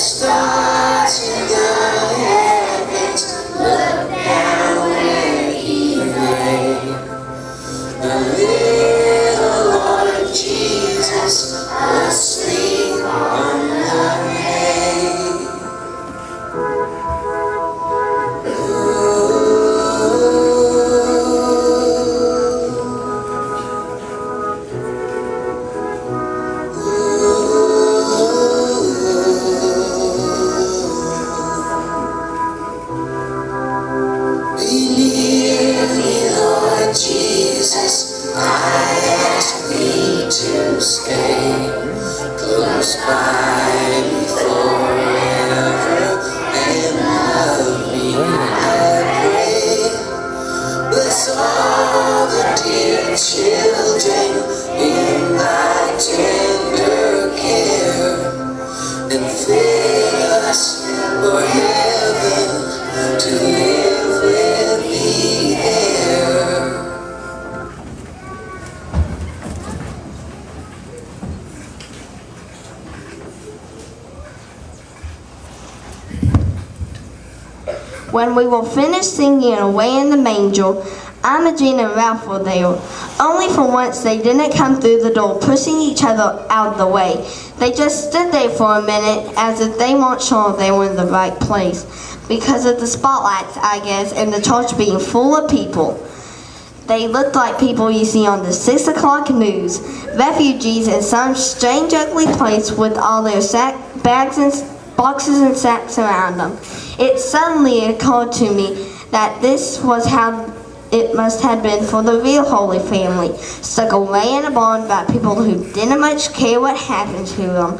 stars in the heavens look down where he lay. The little Lord Jesus asleep on the hay. Jesus, I ask thee to stay close by me forever and love me, I pray. Bless all the dear children in thy tender care, and fill us for heaven to live with thee there. When we were finished singing Away in the Manger, Imogene and Ralph were there. Only for once they didn't come through the door, pushing each other out of the way. They just stood there for a minute, as if they weren't sure they were in the right place, because of the spotlights, I guess, and the church being full of people. They looked like people you see on the 6 o'clock news, refugees in some strange ugly place with all their bags and boxes and sacks around them. It suddenly occurred to me that this was how it must have been for the real Holy Family, stuck away in a barn by people who didn't much care what happened to them.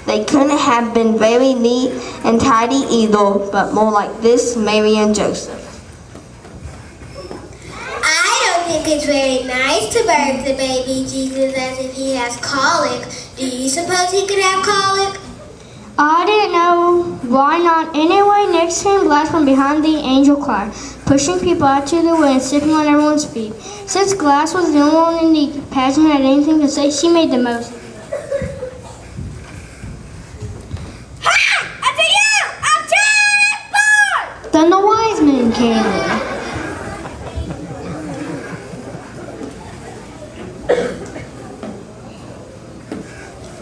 They couldn't have been very neat and tidy either, but more like this, Mary and Joseph. I don't think it's very nice to birth the baby Jesus as if he has colic. Do you suppose he could have colic? I didn't know. Why not? Anyway, next came Glass from behind the angel choir, pushing people out to the way and stepping on everyone's feet. Since Glass was the only one in the pageant who had anything to say, she made the most. Ha! Up to you! I'm 10 Then the wise men came in.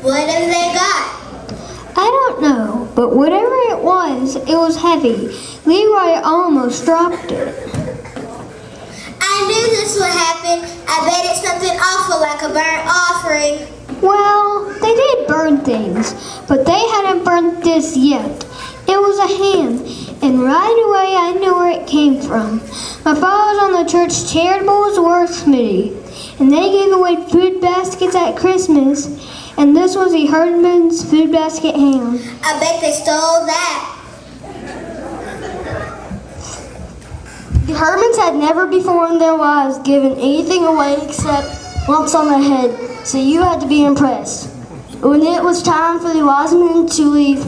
What have they got? I don't know, but whatever it was heavy. Leroy almost dropped it. I knew this would happen. I bet it's something awful like a burnt offering. Well, they did burn things, but they hadn't burnt this yet. It was a ham, and right away I knew where it came from. My father was on the church charitable works committee, and they gave away food baskets at Christmas. And this was the herdman's food basket ham. I bet they stole that. The Hermans had never before in their lives given anything away except lumps on their head, so you had to be impressed. When it was time for the wise men to leave,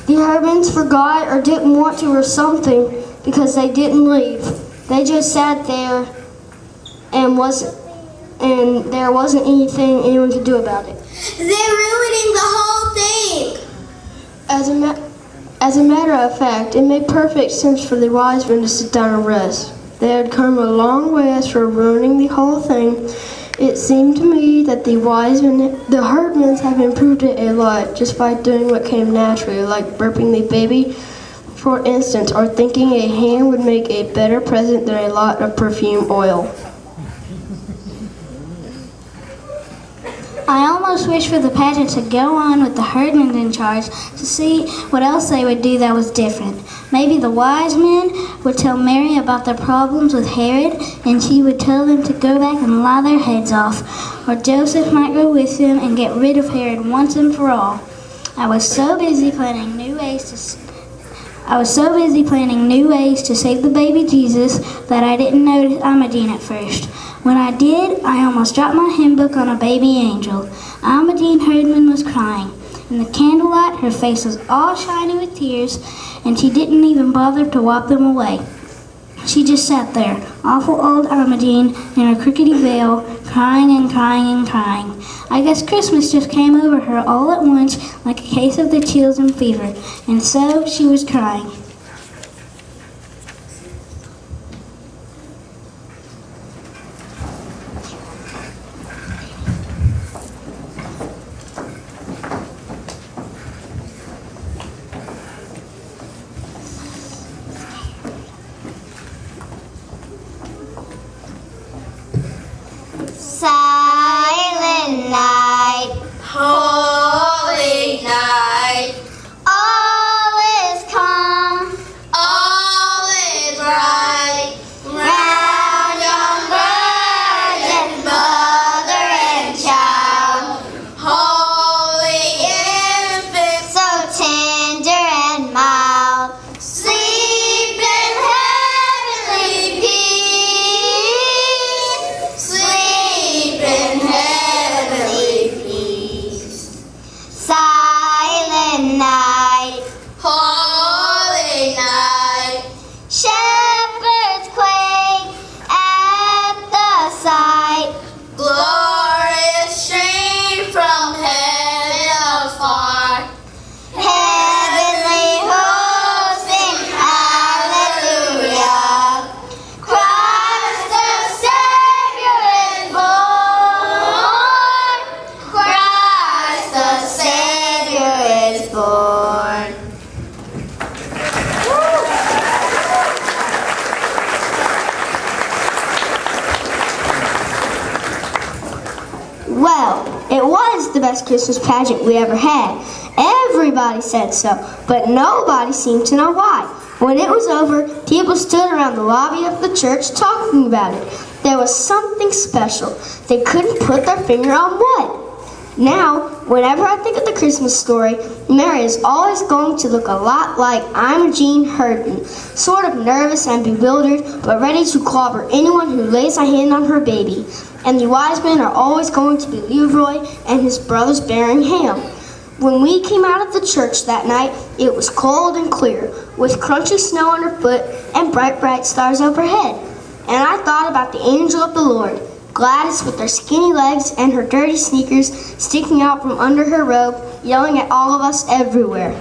the Hermans forgot or didn't want to or something because they didn't leave. They just sat there and there wasn't anything anyone could do about it. They're ruining the whole thing. As a matter of fact, it made perfect sense for the wise men to sit down and rest. They had come a long ways for ruining the whole thing. It seemed to me that the herdmen have improved it a lot just by doing what came naturally, like burping the baby, for instance, or thinking a ham would make a better present than a lot of perfume oil. I almost wish for the pageant to go on with the herdmen in charge to see what else they would do that was different. Maybe the wise men would tell Mary about their problems with Herod, and she would tell them to go back and lie their heads off. Or Joseph might go with them and get rid of Herod once and for all. I was so busy planning new ways to save the baby Jesus that I didn't notice Imogene at first. When I did, I almost dropped my hymn book on a baby angel. Imogene Herdman was crying. In the candlelight, her face was all shiny with tears, and she didn't even bother to wipe them away. She just sat there, awful old Imogene, in her crickety veil, crying and crying and crying. I guess Christmas just came over her all at once like a case of the chills and fever, and so she was crying. Silent night, Holy night, all is calm, all is right. round young virgin mother and child, Holy infant, so tender and mild, sleep in heavenly peace, sleep in heavenly peace. Silent night, holy night, shepherds quake at the sight, glorious stream from heaven afar. heavenly hosts sing hallelujah. Christ the Savior is born. Christ the Savior is born. Well, it was the best Christmas pageant we ever had. Everybody said so, but nobody seemed to know why. When it was over, people stood around the lobby of the church talking about it. There was something special. They couldn't put their finger on what. Now, whenever I think of the Christmas story, Mary is always going to look a lot like Imogene Herdman, sort of nervous and bewildered, but ready to clobber anyone who lays a hand on her baby. And the wise men are always going to be Leroy and his brothers bearing ham. When we came out of the church that night, it was cold and clear, with crunchy snow underfoot and bright, bright stars overhead. And I thought about the angel of the Lord, Gladys with her skinny legs and her dirty sneakers sticking out from under her robe, yelling at all of us everywhere.